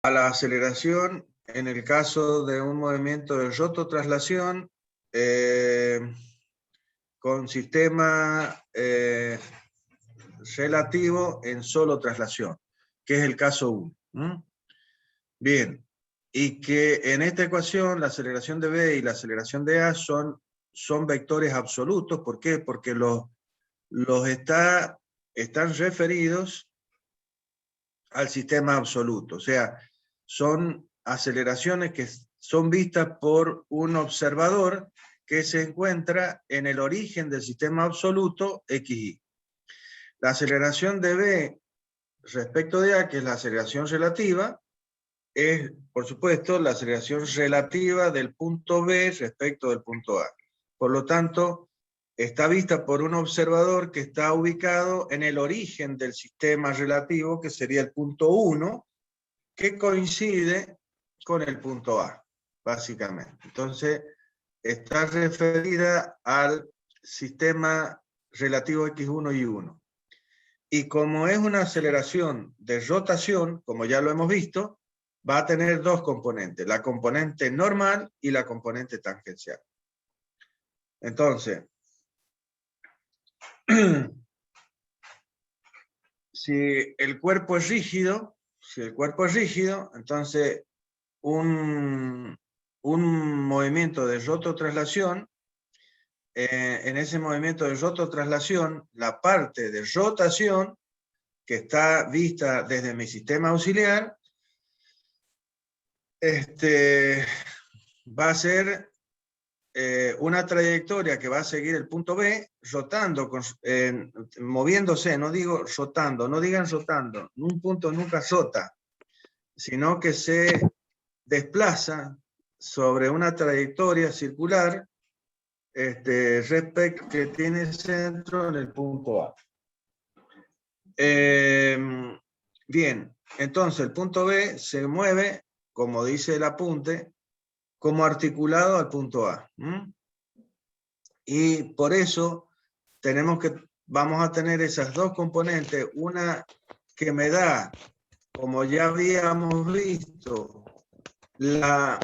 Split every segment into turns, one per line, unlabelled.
a la aceleración en el caso de un movimiento de rototraslación con sistema relativo en solo traslación, que es el caso 1. Bien, y que en esta ecuación la aceleración de B y la aceleración de A son vectores absolutos. ¿Por qué? Porque están referidos al sistema absoluto. O sea, son aceleraciones que son vistas por un observador que se encuentra en el origen del sistema absoluto XY. La aceleración de B respecto de A, que es la aceleración relativa, es, por supuesto, la aceleración relativa del punto B respecto del punto A. Por lo tanto, está vista por un observador que está ubicado en el origen del sistema relativo, que sería el punto 1, que coincide con el punto A, básicamente. Entonces, está referida al sistema relativo X1 y 1. Y como es una aceleración de rotación, como ya lo hemos visto, va a tener dos componentes, la componente normal y la componente tangencial. Entonces, si el cuerpo es rígido, entonces un movimiento de rototraslación, en ese movimiento de rototraslación, la parte de rotación que está vista desde mi sistema auxiliar, va a ser una trayectoria que va a seguir el punto B, rotando, moviéndose, no digo rotando, no digan rotando, un punto nunca rota, sino que se desplaza sobre una trayectoria circular respecto que tiene centro en el punto A. Bien, entonces el punto B se mueve, como dice el apunte, como articulado al punto A. Y por eso vamos a tener esas dos componentes, una que me da, como ya habíamos visto, la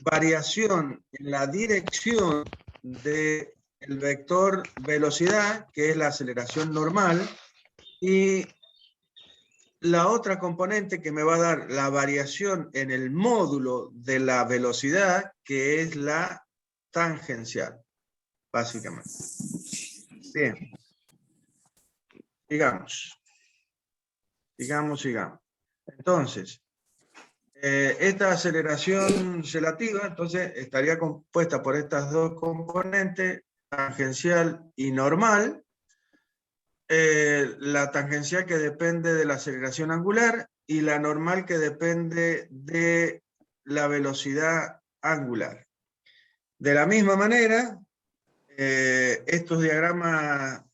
variación en la dirección del vector velocidad, que es la aceleración normal, y la otra componente que me va a dar la variación en el módulo de la velocidad, que es la tangencial, básicamente. Bien. Sigamos. Entonces, esta aceleración relativa, entonces, estaría compuesta por estas dos componentes, tangencial y normal. La tangencial que depende de la aceleración angular y la normal que depende de la velocidad angular. De la misma manera, estos diagramas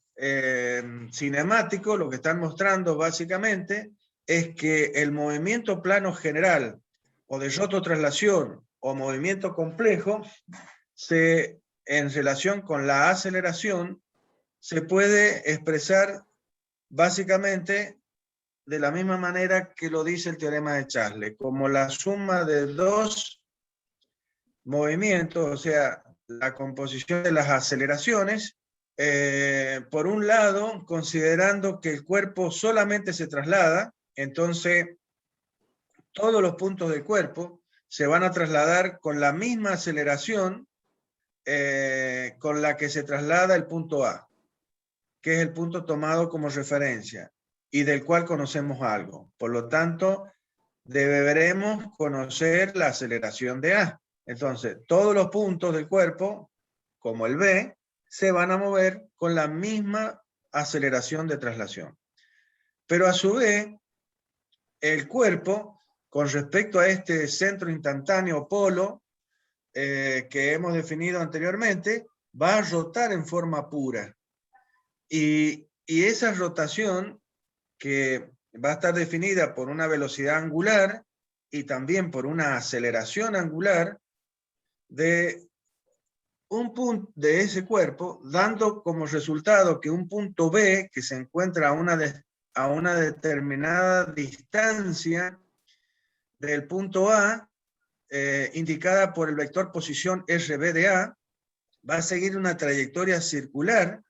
cinemáticos lo que están mostrando básicamente es que el movimiento plano general o de rototraslación o movimiento complejo en relación con la aceleración se puede expresar básicamente de la misma manera que lo dice el teorema de Chasles, como la suma de dos movimientos, o sea, la composición de las aceleraciones, por un lado, considerando que el cuerpo solamente se traslada, entonces todos los puntos del cuerpo se van a trasladar con la misma aceleración con la que se traslada el punto A, que es el punto tomado como referencia y del cual conocemos algo. Por lo tanto, deberemos conocer la aceleración de A. Entonces, todos los puntos del cuerpo, como el B, se van a mover con la misma aceleración de traslación. Pero a su vez, el cuerpo, con respecto a este centro instantáneo polo que hemos definido anteriormente, va a rotar en forma pura. Y esa rotación, que va a estar definida por una velocidad angular y también por una aceleración angular de un punto de ese cuerpo, dando como resultado que un punto B que se encuentra a una determinada distancia del punto A, indicada por el vector posición RB de A, va a seguir una trayectoria circular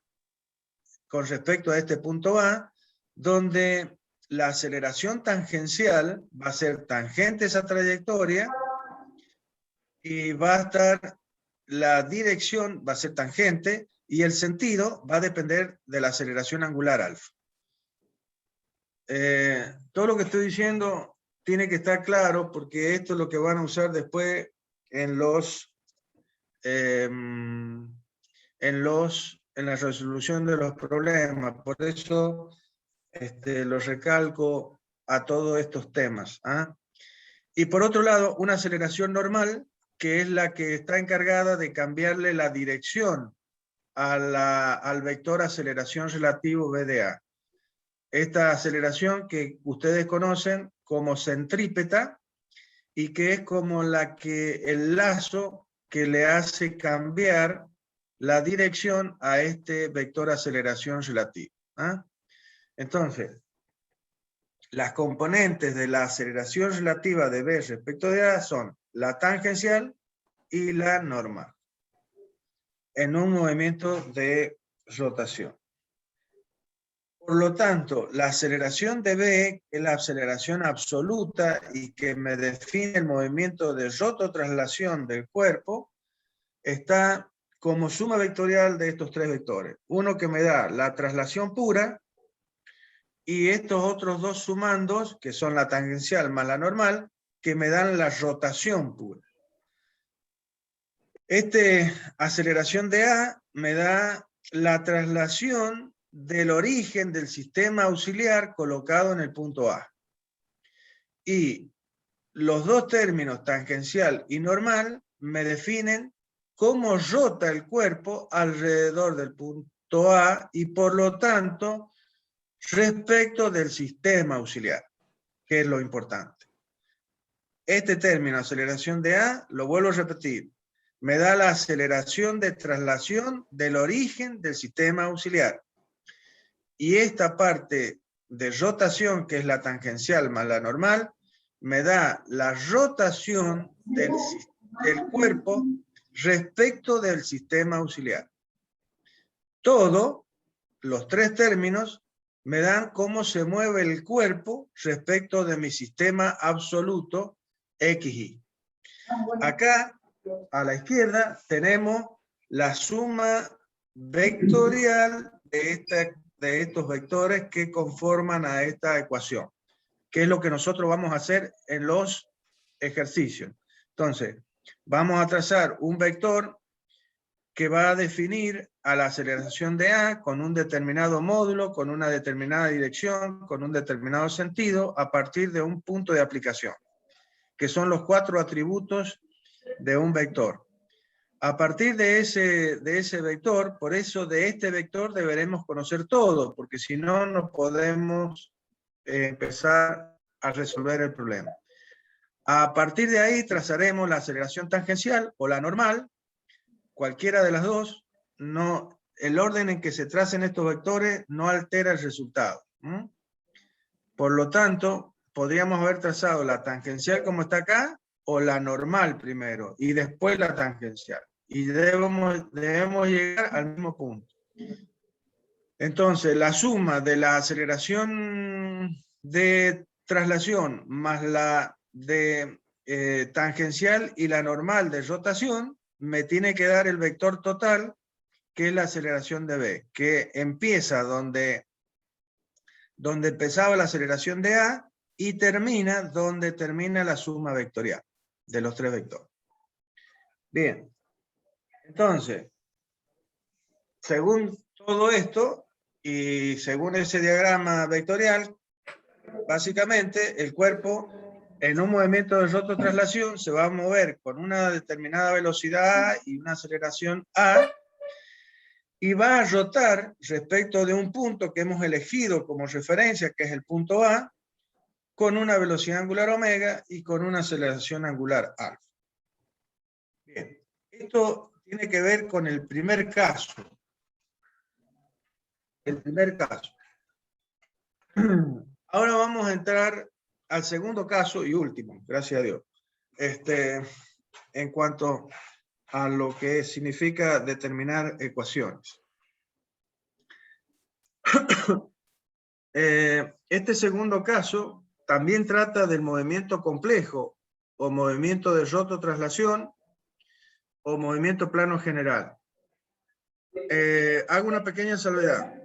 con respecto a este punto A, donde la aceleración tangencial va a ser tangente a esa trayectoria y va a estar, la dirección va a ser tangente y el sentido va a depender de la aceleración angular alfa. Todo lo que estoy diciendo tiene que estar claro porque esto es lo que van a usar después en la resolución de los problemas. Por eso lo recalco a todos estos temas. ¿Ah? Y por otro lado, una aceleración normal, que es la que está encargada de cambiarle la dirección al vector aceleración relativo BDA. Esta aceleración que ustedes conocen como centrípeta y que es como el lazo que le hace cambiar la dirección a este vector aceleración relativo. ¿Ah? Entonces, las componentes de la aceleración relativa de B respecto de A son la tangencial y la normal en un movimiento de rotación. Por lo tanto, la aceleración de B es la aceleración absoluta y que me define el movimiento de rototraslación del cuerpo, está como suma vectorial de estos tres vectores. Uno que me da la traslación pura y estos otros dos sumandos, que son la tangencial más la normal, que me dan la rotación pura. Aceleración de A me da la traslación del origen del sistema auxiliar colocado en el punto A. Y los dos términos, tangencial y normal, me definen cómo rota el cuerpo alrededor del punto A y por lo tanto respecto del sistema auxiliar, que es lo importante. Este término, aceleración de A, lo vuelvo a repetir, me da la aceleración de traslación del origen del sistema auxiliar. Y esta parte de rotación, que es la tangencial más la normal, me da la rotación del cuerpo respecto del sistema auxiliar. Todos los tres términos me dan cómo se mueve el cuerpo respecto de mi sistema absoluto XY. Acá, a la izquierda, tenemos la suma vectorial de estos vectores que conforman a esta ecuación, que es lo que nosotros vamos a hacer en los ejercicios. Entonces, vamos a trazar un vector que va a definir a la aceleración de A con un determinado módulo, con una determinada dirección, con un determinado sentido, a partir de un punto de aplicación, que son los 4 atributos de un vector. A partir de ese vector, por eso de este vector deberemos conocer todo, porque si no, no podemos empezar a resolver el problema. A partir de ahí trazaremos la aceleración tangencial o la normal, cualquiera de las dos. No, el orden en que se tracen estos vectores no altera el resultado. Por lo tanto, podríamos haber trazado la tangencial como está acá, o la normal primero, y después la tangencial. Y debemos llegar al mismo punto. Entonces, la suma de la aceleración de traslación más la de tangencial y la normal de rotación me tiene que dar el vector total, que es la aceleración de B, que empieza donde empezaba la aceleración de A y termina donde termina la suma vectorial de los tres vectores. Bien, entonces, según todo esto y según ese diagrama vectorial, básicamente el cuerpo en un movimiento de rototraslación se va a mover con una determinada velocidad y una aceleración A y va a rotar respecto de un punto que hemos elegido como referencia, que es el punto A, con una velocidad angular omega y con una aceleración angular alfa. Bien, esto tiene que ver con el primer caso. El primer caso. Ahora vamos a entrar al segundo caso y último, gracias a Dios. En cuanto a lo que significa determinar ecuaciones. Este segundo caso también trata del movimiento complejo o movimiento de rototraslación o movimiento plano general. Hago una pequeña salvedad.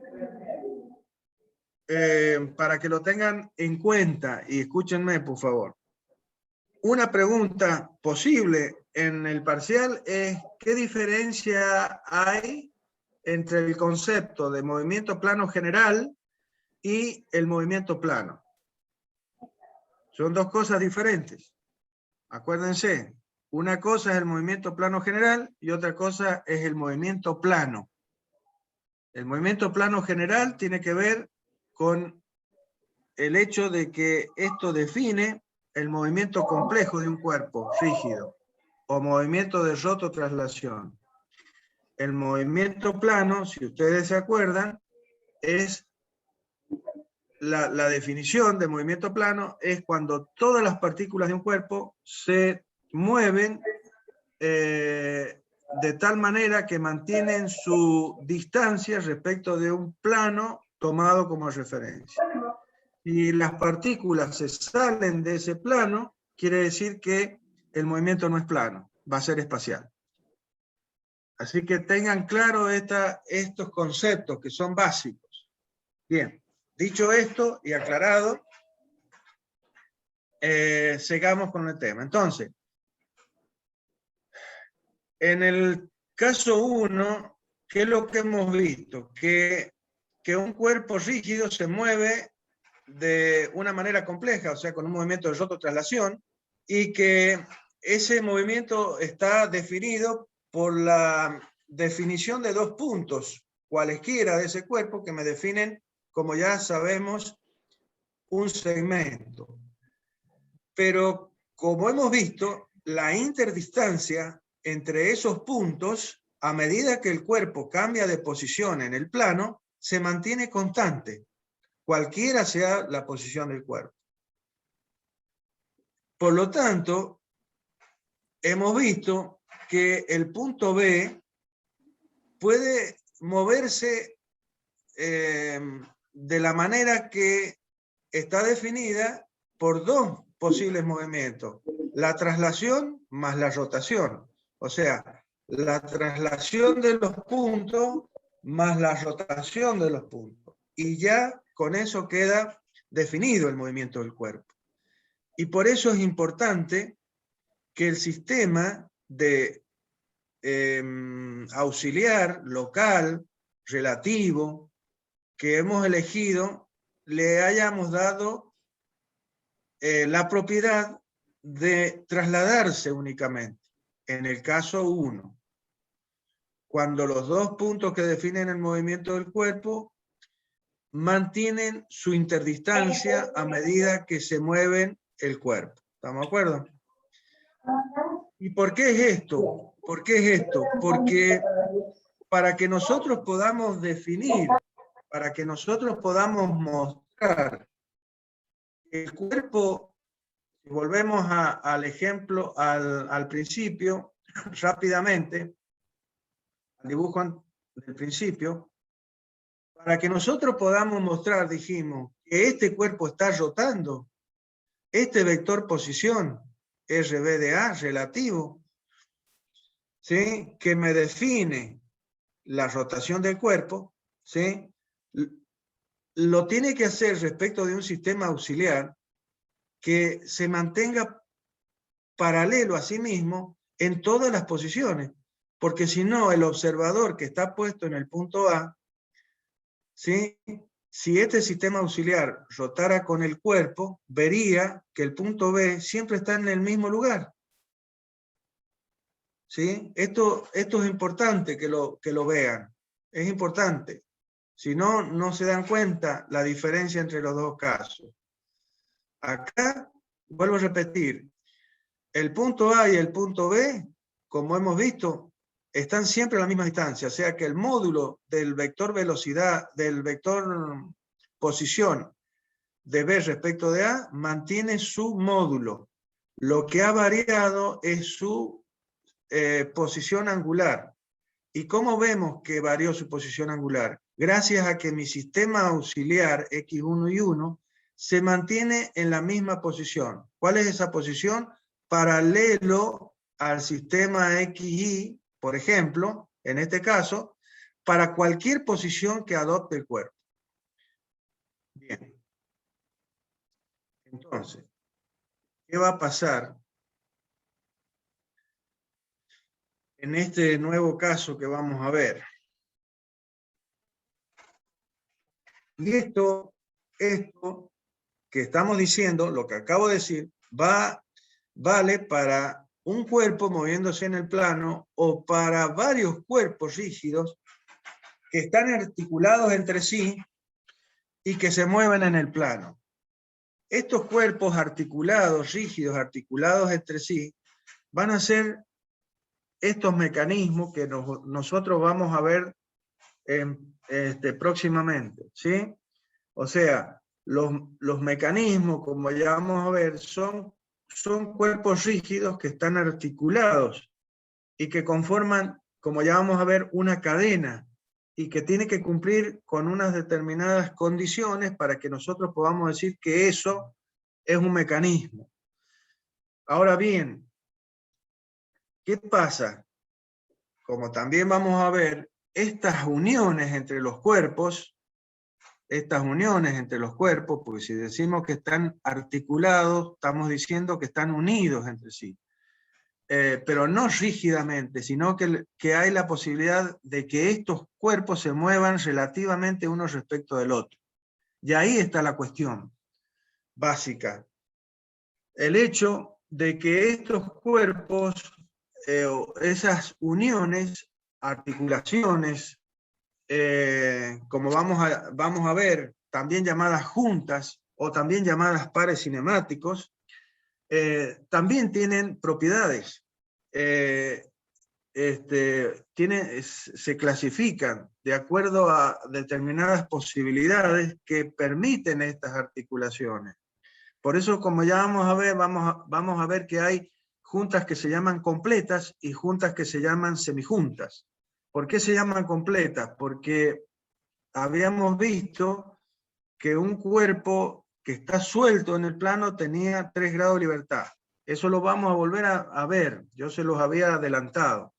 Para que lo tengan en cuenta y escúchenme, por favor. Una pregunta posible en el parcial es ¿qué diferencia hay entre el concepto de movimiento plano general y el movimiento plano? Son dos cosas diferentes. Acuérdense, una cosa es el movimiento plano general y otra cosa es el movimiento plano. El movimiento plano general tiene que ver con el hecho de que esto define el movimiento complejo de un cuerpo rígido o movimiento de rototraslación. El movimiento plano, si ustedes se acuerdan, es la definición de movimiento plano es cuando todas las partículas de un cuerpo se mueven de tal manera que mantienen su distancia respecto de un plano tomado como referencia. Si las partículas se salen de ese plano, quiere decir que el movimiento no es plano, va a ser espacial. Así que tengan claro estos conceptos que son básicos. Bien, dicho esto y aclarado, sigamos con el tema. Entonces, en el caso 1, ¿qué es lo que hemos visto? Que un cuerpo rígido se mueve de una manera compleja, o sea, con un movimiento de rototraslación, y que ese movimiento está definido por la definición de dos puntos, cualesquiera de ese cuerpo, que me definen, como ya sabemos, un segmento. Pero, como hemos visto, la interdistancia entre esos puntos, a medida que el cuerpo cambia de posición en el plano, se mantiene constante, cualquiera sea la posición del cuerpo. Por lo tanto, hemos visto que el punto B puede moverse de la manera que está definida por dos posibles movimientos: la traslación más la rotación. O sea, la traslación de los puntos más la rotación de los puntos. Y ya con eso queda definido el movimiento del cuerpo. Y por eso es importante que el sistema de auxiliar, local, relativo, que hemos elegido, le hayamos dado la propiedad de trasladarse únicamente. En el caso 1, cuando los dos puntos que definen el movimiento del cuerpo mantienen su interdistancia a medida que se mueven el cuerpo. ¿Estamos de acuerdo? ¿Y por qué es esto? ¿Por qué es esto? Porque para que nosotros podamos definir, para que nosotros podamos mostrar el cuerpo, volvemos al ejemplo, al principio, rápidamente, al dibujo del principio, para que nosotros podamos mostrar, dijimos, que este cuerpo está rotando, este vector posición, RB de A, relativo, ¿sí?, que me define la rotación del cuerpo, ¿sí?, lo tiene que hacer respecto de un sistema auxiliar que se mantenga paralelo a sí mismo en todas las posiciones, porque si no, el observador que está puesto en el punto A, ¿sí?, si este sistema auxiliar rotara con el cuerpo, vería que el punto B siempre está en el mismo lugar. ¿Sí? Esto es importante que lo vean, es importante. Si no, no se dan cuenta la diferencia entre los dos casos. Acá, vuelvo a repetir, el punto A y el punto B, como hemos visto, están siempre a la misma distancia, o sea que el módulo del vector velocidad, del vector posición de B respecto de A mantiene su módulo. Lo que ha variado es su posición angular. ¿Y cómo vemos que varió su posición angular? Gracias a que mi sistema auxiliar X1 y 1 se mantiene en la misma posición. ¿Cuál es esa posición? Paralelo al sistema XY, por ejemplo, en este caso, para cualquier posición que adopte el cuerpo. Bien. Entonces, ¿qué va a pasar en este nuevo caso que vamos a ver? Y esto que estamos diciendo, lo que acabo de decir, vale para un cuerpo moviéndose en el plano o para varios cuerpos rígidos que están articulados entre sí y que se mueven en el plano. Estos cuerpos articulados, rígidos, articulados entre sí, van a ser estos mecanismos que nosotros vamos a ver próximamente, ¿sí? O sea, los mecanismos, como ya vamos a ver, son cuerpos rígidos que están articulados y que conforman, como ya vamos a ver, una cadena y que tiene que cumplir con unas determinadas condiciones para que nosotros podamos decir que eso es un mecanismo. Ahora bien, ¿qué pasa? Como también vamos a ver, estas uniones entre los cuerpos, porque si decimos que están articulados, estamos diciendo que están unidos entre sí. Pero no rígidamente, sino que hay la posibilidad de que estos cuerpos se muevan relativamente uno respecto del otro. Y ahí está la cuestión básica. El hecho de que estos cuerpos, esas uniones, articulaciones, como vamos a ver, también llamadas juntas o también llamadas pares cinemáticos, también tienen propiedades. Se clasifican de acuerdo a determinadas posibilidades que permiten estas articulaciones. Por eso, como ya vamos a ver, vamos a ver que hay juntas que se llaman completas y juntas que se llaman semijuntas. ¿Por qué se llaman completas? Porque habíamos visto que un cuerpo que está suelto en el plano tenía 3 grados de libertad. Eso lo vamos a volver a ver, yo se los había adelantado.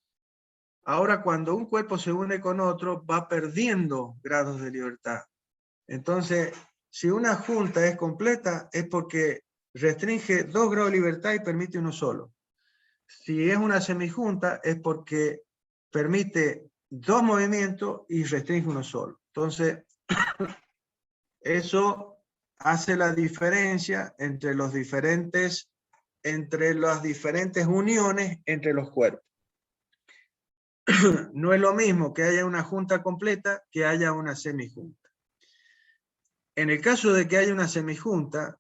Ahora, cuando un cuerpo se une con otro, va perdiendo grados de libertad. Entonces, si una junta es completa, es porque restringe 2 grados de libertad y permite uno solo. Si es una semijunta, es porque permite 2 movimientos y restringe uno solo. Entonces, eso hace la diferencia entre las diferentes uniones entre los cuerpos. No es lo mismo que haya una junta completa que haya una semijunta. En el caso de que haya una semijunta,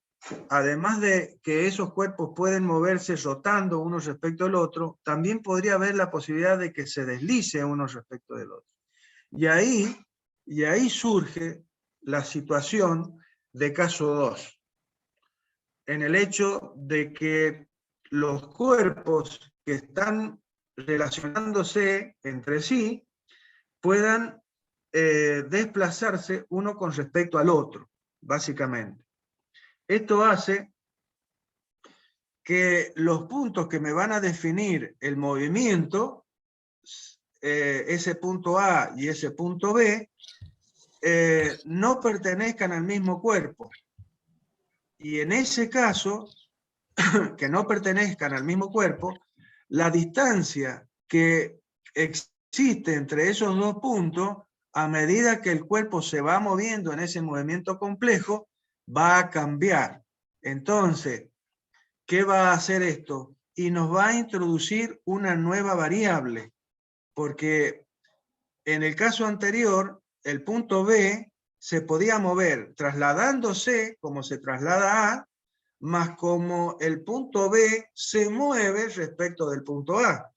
además de que esos cuerpos pueden moverse rotando uno respecto al otro, también podría haber la posibilidad de que se deslice uno respecto del otro. Y ahí surge la situación de caso 2, en el hecho de que los cuerpos que están relacionándose entre sí puedan desplazarse uno con respecto al otro, básicamente. Esto hace que los puntos que me van a definir el movimiento, ese punto A y ese punto B, no pertenezcan al mismo cuerpo. Y en ese caso, que no pertenezcan al mismo cuerpo, la distancia que existe entre esos dos puntos, a medida que el cuerpo se va moviendo en ese movimiento complejo, va a cambiar. Entonces, ¿qué va a hacer esto? Y nos va a introducir una nueva variable, porque en el caso anterior, el punto B se podía mover trasladándose como se traslada A, más como el punto B se mueve respecto del punto A.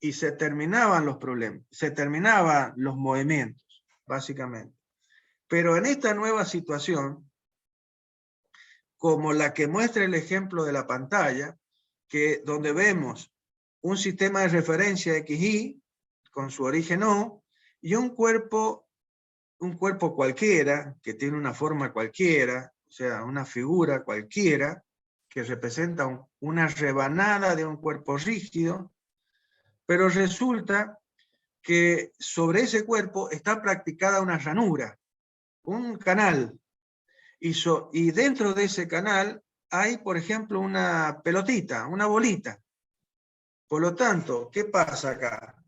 Y se terminaban los problemas, se terminaban los movimientos, básicamente. Pero en esta nueva situación, como la que muestra el ejemplo de la pantalla, donde vemos un sistema de referencia XY con su origen O y un cuerpo cualquiera que tiene una forma cualquiera, o sea, una figura cualquiera que representa una rebanada de un cuerpo rígido, pero resulta que sobre ese cuerpo está practicada una ranura, un canal, y dentro de ese canal hay, por ejemplo, una pelotita, una bolita. Por lo tanto, ¿qué pasa acá?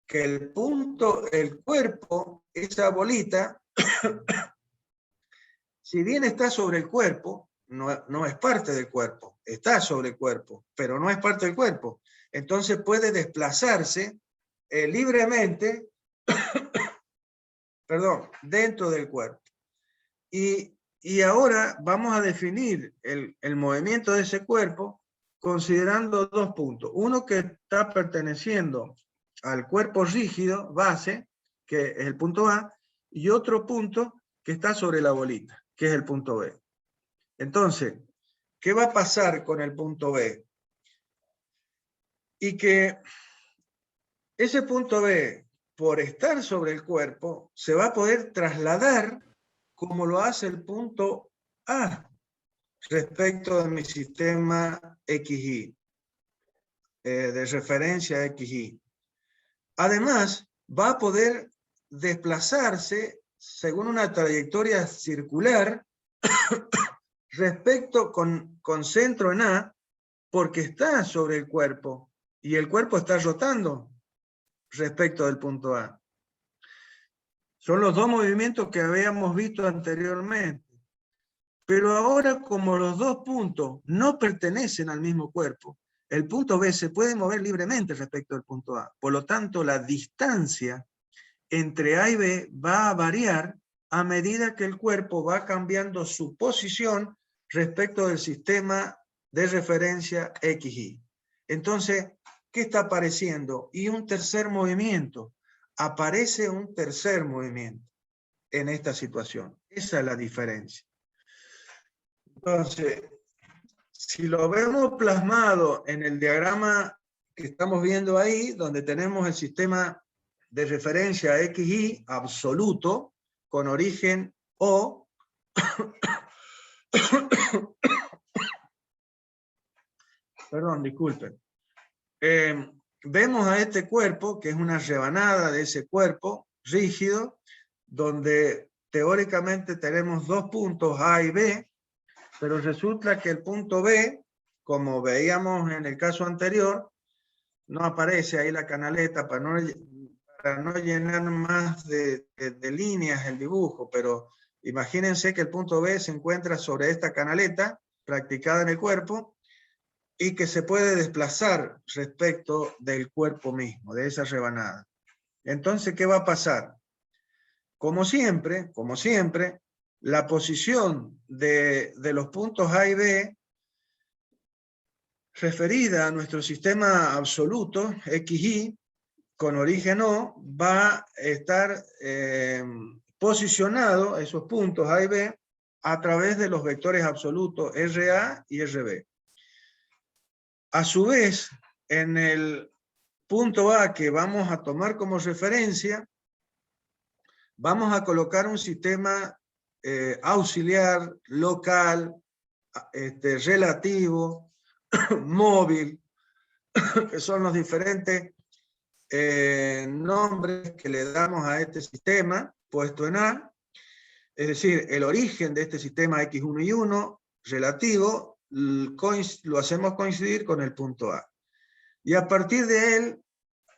Que el cuerpo, esa bolita, si bien está sobre el cuerpo, no es parte del cuerpo, está sobre el cuerpo, pero no es parte del cuerpo. Entonces puede desplazarse libremente dentro del cuerpo. Y ahora vamos a definir el movimiento de ese cuerpo considerando dos puntos. Uno que está perteneciendo al cuerpo rígido, base, que es el punto A, y otro punto que está sobre la bolita, que es el punto B. Entonces, ¿qué va a pasar con el punto B? Y que ese punto B, por estar sobre el cuerpo, se va a poder trasladar como lo hace el punto A respecto de mi sistema XY, de referencia XY. Además, va a poder desplazarse según una trayectoria circular respecto con centro en A, porque está sobre el cuerpo y el cuerpo está rotando respecto del punto A. Son los dos movimientos que habíamos visto anteriormente. Pero ahora, como los dos puntos no pertenecen al mismo cuerpo, el punto B se puede mover libremente respecto al punto A. Por lo tanto, la distancia entre A y B va a variar a medida que el cuerpo va cambiando su posición respecto del sistema de referencia XY. Entonces, ¿qué está apareciendo? Y un tercer movimiento. Aparece un tercer movimiento en esta situación. Esa es la diferencia. Entonces, si lo vemos plasmado en el diagrama que estamos viendo ahí, donde tenemos el sistema de referencia XY absoluto, con origen O, perdón, disculpen. Vemos a este cuerpo, que es una rebanada de ese cuerpo rígido, donde teóricamente tenemos dos puntos A y B, pero resulta que el punto B, como veíamos en el caso anterior, no aparece ahí la canaleta para no llenar más de líneas el dibujo, pero imagínense que el punto B se encuentra sobre esta canaleta practicada en el cuerpo y que se puede desplazar respecto del cuerpo mismo, de esa rebanada. Entonces, ¿qué va a pasar? Como siempre, la posición de los puntos A y B referida a nuestro sistema absoluto, XY, con origen O, va a estar posicionado, esos puntos A y B, a través de los vectores absolutos RA y RB. A su vez, en el punto A que vamos a tomar como referencia, vamos a colocar un sistema auxiliar, local, relativo, móvil, que son los diferentes nombres que le damos a este sistema puesto en A, es decir, el origen de este sistema X1 y 1 relativo lo hacemos coincidir con el punto A. Y a partir de él,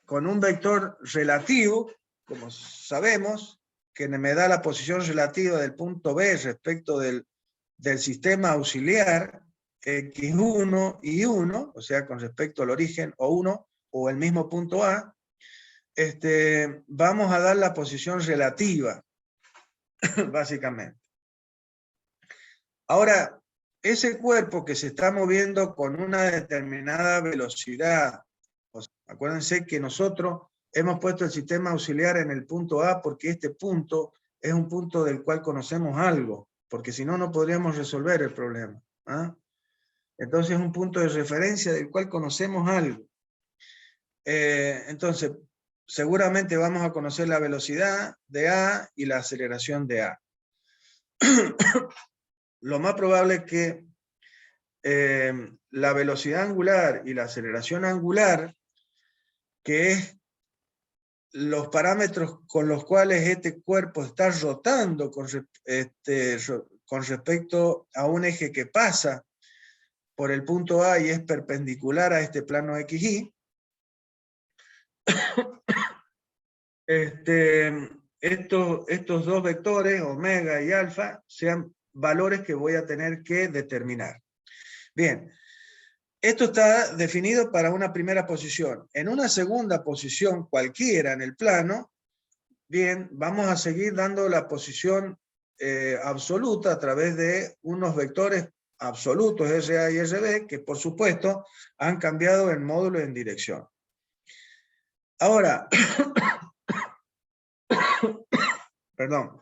con un vector relativo, como sabemos, que me da la posición relativa del punto B respecto del sistema auxiliar X1 y 1, o sea, con respecto al origen O1 o el mismo punto A, vamos a dar la posición relativa, básicamente. Ahora, ese cuerpo que se está moviendo con una determinada velocidad, acuérdense que nosotros hemos puesto el sistema auxiliar en el punto A porque este punto es un punto del cual conocemos algo. porque si no, no podríamos resolver el problema. ¿Ah? Entonces es un punto de referencia del cual conocemos algo. Entonces, seguramente vamos a conocer la velocidad de A y la aceleración de A. Lo más probable es que la velocidad angular y la aceleración angular, que es los parámetros con los cuales este cuerpo está rotando con respecto a un eje que pasa por el punto A y es perpendicular a este plano XY, estos dos vectores, omega y alfa, sean valores que voy a tener que determinar. Bien, esto está definido para una primera posición. En una segunda posición, cualquiera en el plano, bien, vamos a seguir dando la posición absoluta a través de unos vectores absolutos, RA y RB, que por supuesto han cambiado en módulo y en dirección. Ahora, perdón,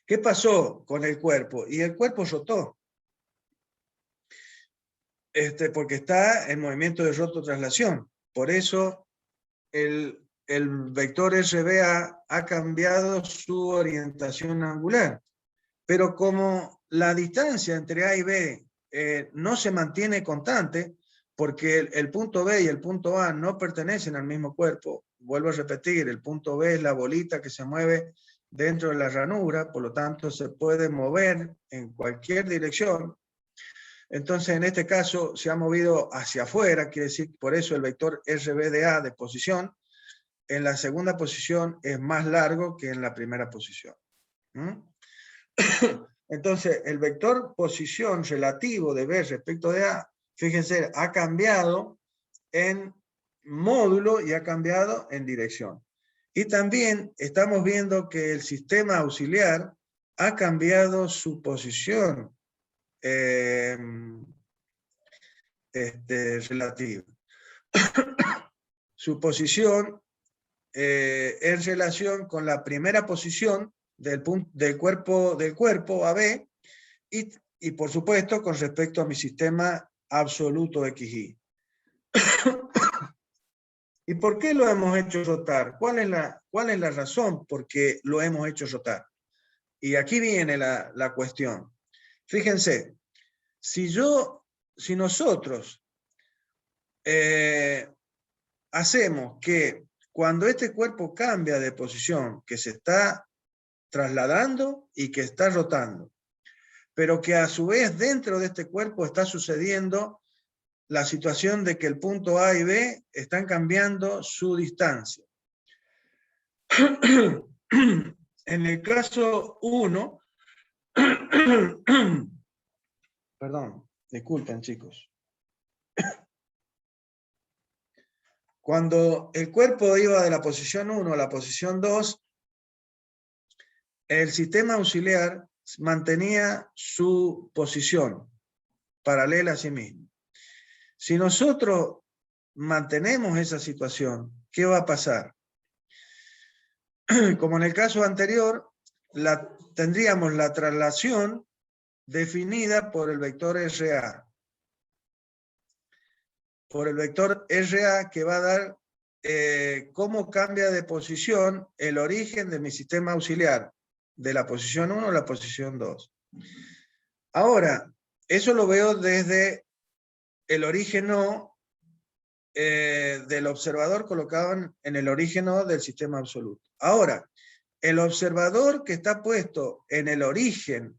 ¿qué pasó con el cuerpo? Y el cuerpo rotó. Porque está en movimiento de rototraslación. Por eso el vector RBA ha cambiado su orientación angular. Pero como la distancia entre A y B no se mantiene constante, porque el punto B y el punto A no pertenecen al mismo cuerpo, vuelvo a repetir, el punto B es la bolita que se mueve dentro de la ranura, por lo tanto se puede mover en cualquier dirección. Entonces, en este caso, se ha movido hacia afuera, quiere decir, por eso el vector RBDA de posición, en la segunda posición es más largo que en la primera posición. Entonces, el vector posición relativo de B respecto de A, fíjense, ha cambiado en módulo y ha cambiado en dirección. Y también estamos viendo que el sistema auxiliar ha cambiado su posición relativa. Su posición en relación con la primera posición del cuerpo AB y por supuesto con respecto a mi sistema absoluto XY. ¿Y por qué lo hemos hecho rotar? ¿Cuál es la razón por qué lo hemos hecho rotar? Y aquí viene la cuestión. Fíjense, si nosotros hacemos que cuando este cuerpo cambia de posición, que se está trasladando y que está rotando, pero que a su vez dentro de este cuerpo está sucediendo la situación de que el punto A y B están cambiando su distancia. En el caso 1, perdón, disculpen chicos. Cuando el cuerpo iba de la posición 1 a la posición 2, el sistema auxiliar mantenía su posición paralela a sí mismo. Si nosotros mantenemos esa situación, ¿qué va a pasar? Como en el caso anterior, tendríamos la traslación definida por el vector RA. Por el vector RA que va a dar cómo cambia de posición el origen de mi sistema auxiliar, de la posición 1 a la posición 2. Ahora, eso lo veo desde el origen O del observador colocado en el origen O del sistema absoluto. Ahora, el observador que está puesto en el origen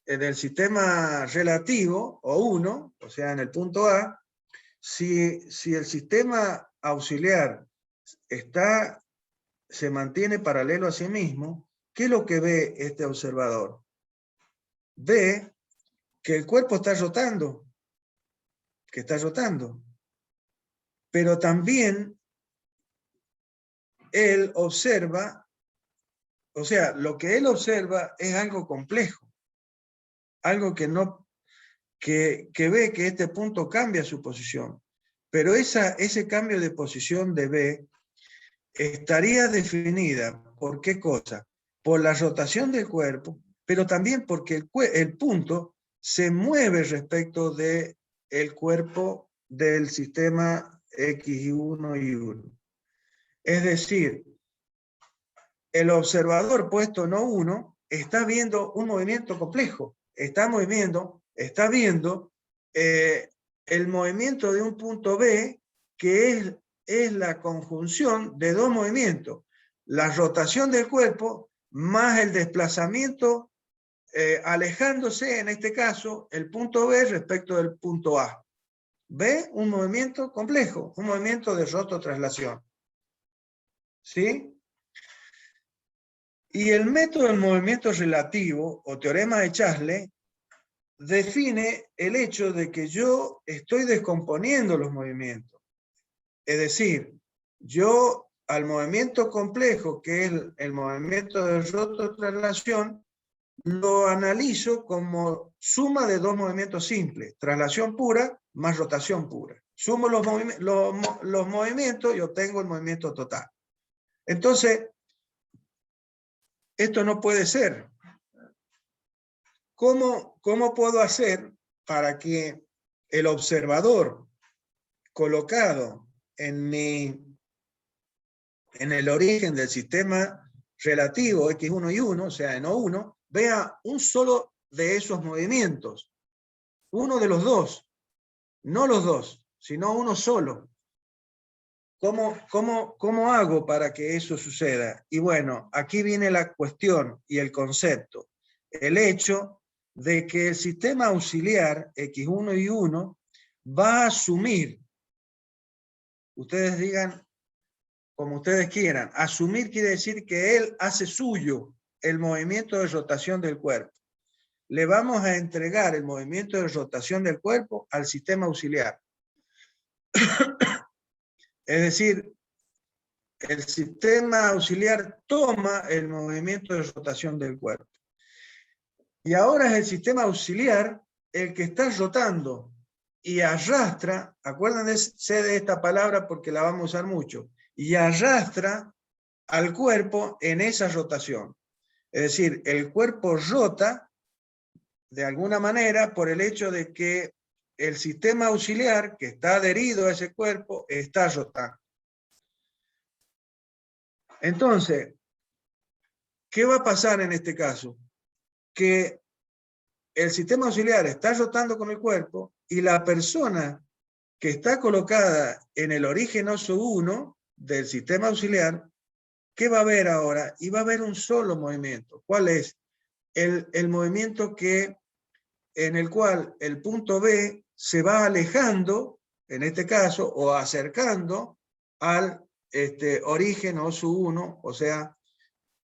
del sistema relativo, o 1, o sea, en el punto A, si el sistema auxiliar se mantiene paralelo a sí mismo, ¿qué es lo que ve este observador? Ve que el cuerpo está rotando, pero también él observa, o sea, lo que él observa es algo complejo, algo que ve que este punto cambia su posición, pero ese cambio de posición de B estaría definida ¿por qué cosa? Por la rotación del cuerpo pero también porque el punto se mueve respecto del cuerpo del sistema X1 y 1. Es decir, el observador puesto no 1 está viendo un movimiento complejo, está viendo el movimiento de un punto B que es la conjunción de dos movimientos, la rotación del cuerpo más el desplazamiento alejándose, en este caso, el punto B respecto del punto A. ¿Ve? Un movimiento complejo, un movimiento de rototraslación. ¿Sí? Y el método del movimiento relativo, o teorema de Chasles, define el hecho de que yo estoy descomponiendo los movimientos. Es decir, yo al movimiento complejo, que es el movimiento de rototraslación, lo analizo como suma de dos movimientos simples, traslación pura más rotación pura. Sumo los movimientos y obtengo el movimiento total. Entonces, esto no puede ser. ¿Cómo puedo hacer para que el observador colocado en el origen del sistema relativo X1 y 1, o sea, en O1, vea un solo de esos movimientos? Uno de los dos, no los dos, sino uno solo. ¿Cómo hago para que eso suceda? Y bueno, aquí viene la cuestión y el concepto. El hecho de que el sistema auxiliar X1 y 1 va a asumir, ustedes digan como ustedes quieran, asumir quiere decir que él hace suyo el movimiento de rotación del cuerpo. Le vamos a entregar el movimiento de rotación del cuerpo al sistema auxiliar. Es decir, el sistema auxiliar toma el movimiento de rotación del cuerpo. Y ahora es el sistema auxiliar el que está rotando y arrastra, acuérdense de esta palabra porque la vamos a usar mucho, y arrastra al cuerpo en esa rotación. Es decir, el cuerpo rota de alguna manera por el hecho de que el sistema auxiliar que está adherido a ese cuerpo está rotando. Entonces, ¿qué va a pasar en este caso? Que el sistema auxiliar está rotando con el cuerpo y la persona que está colocada en el origen oso 1 del sistema auxiliar, ¿qué va a ver ahora? Y va a haber un solo movimiento. ¿Cuál es? El movimiento en el cual el punto B se va alejando, en este caso, o acercando al origen oso 1, o sea,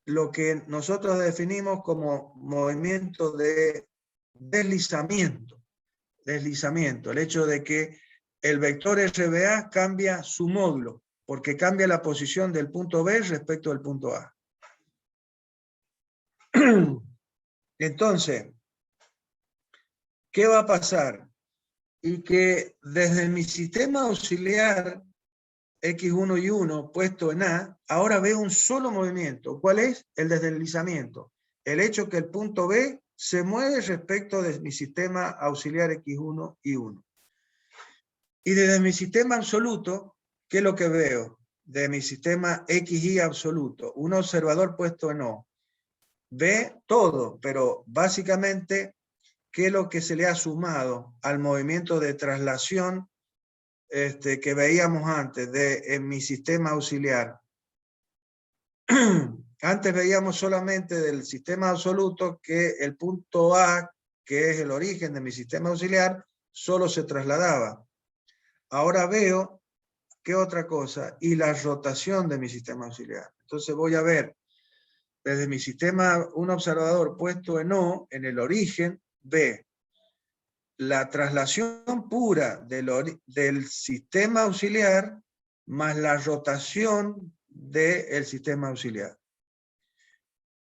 lo que nosotros definimos como movimiento de deslizamiento. El hecho de que el vector RBA cambia su módulo, porque cambia la posición del punto B respecto al punto A. Entonces, ¿qué va a pasar? Y que desde mi sistema auxiliar X1 y 1 puesto en A, ahora veo un solo movimiento. ¿Cuál es? El deslizamiento. El hecho que el punto B se mueve respecto de mi sistema auxiliar X1 y 1. Y desde mi sistema absoluto, ¿qué es lo que veo? De mi sistema XY absoluto, un observador puesto en O. Ve todo, pero básicamente, ¿qué es lo que se le ha sumado al movimiento de traslación que veíamos antes en mi sistema auxiliar? Antes veíamos solamente del sistema absoluto que el punto A, que es el origen de mi sistema auxiliar, solo se trasladaba. Ahora veo, ¿qué otra cosa? Y la rotación de mi sistema auxiliar. Entonces voy a ver desde mi sistema un observador puesto en O, en el origen, B. La traslación pura del sistema auxiliar más la rotación del sistema auxiliar.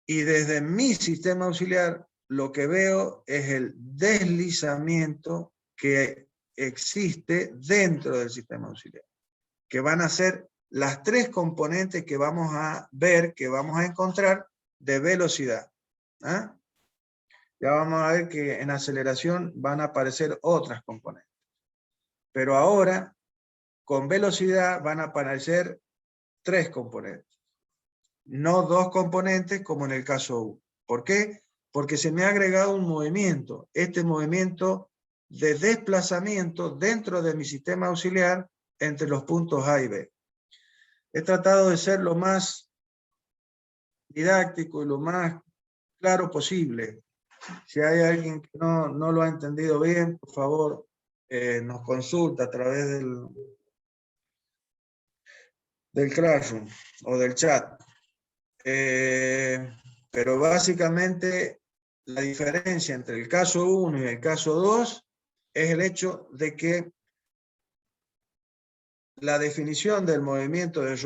Y desde mi sistema auxiliar lo que veo es el deslizamiento que existe dentro del sistema auxiliar, que van a ser las tres componentes que vamos a ver, que vamos a encontrar de velocidad. ¿Ah? ya vamos a ver que en aceleración van a aparecer otras componentes. Pero ahora, con velocidad van a aparecer 3 componentes. No 2 componentes como en el caso 1. ¿Por qué? Porque se me ha agregado un movimiento. Este movimiento de desplazamiento dentro de mi sistema auxiliar entre los puntos A y B. He tratado de ser lo más didáctico y lo más claro posible. Si hay alguien que no lo ha entendido bien, por favor, nos consulta a través del Classroom o del chat. Pero básicamente la diferencia entre el caso 1 y el caso 2 es el hecho de que la definición del movimiento de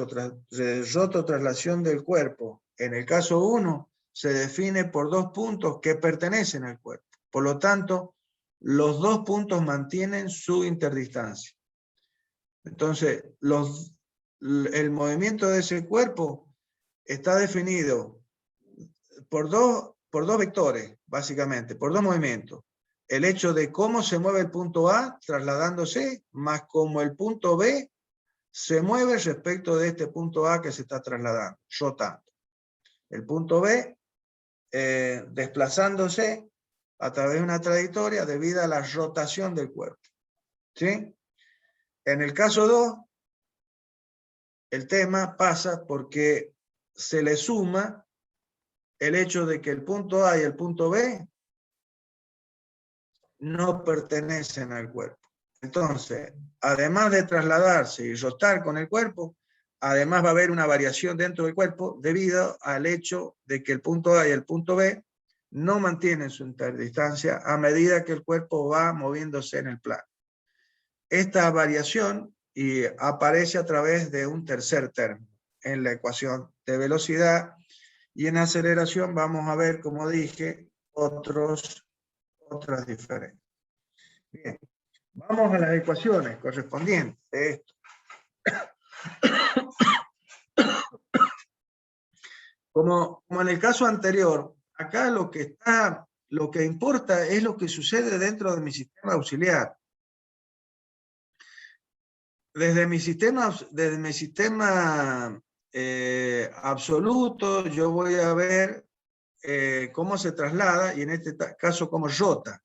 rototraslación del cuerpo en el caso 1 se define por 2 puntos que pertenecen al cuerpo. Por lo tanto, los 2 puntos mantienen su interdistancia. Entonces, el movimiento de ese cuerpo está definido por dos vectores, básicamente, por 2 movimientos. El hecho de cómo se mueve el punto A trasladándose, más cómo el punto B se mueve respecto de este punto A que se está trasladando, rotando. El punto B desplazándose a través de una trayectoria debido a la rotación del cuerpo. ¿Sí? En el caso 2, el tema pasa porque se le suma el hecho de que el punto A y el punto B no pertenecen al cuerpo. Entonces, además de trasladarse y rotar con el cuerpo, además va a haber una variación dentro del cuerpo debido al hecho de que el punto A y el punto B no mantienen su interdistancia a medida que el cuerpo va moviéndose en el plano. Esta variación aparece a través de un tercer término en la ecuación de velocidad, y en aceleración vamos a ver, como dije, otras diferencias. Bien, vamos a las ecuaciones correspondientes de esto. Como en el caso anterior, acá lo que importa es lo que sucede dentro de mi sistema auxiliar. Desde mi sistema absoluto, yo voy a ver cómo se traslada y en este caso cómo rota.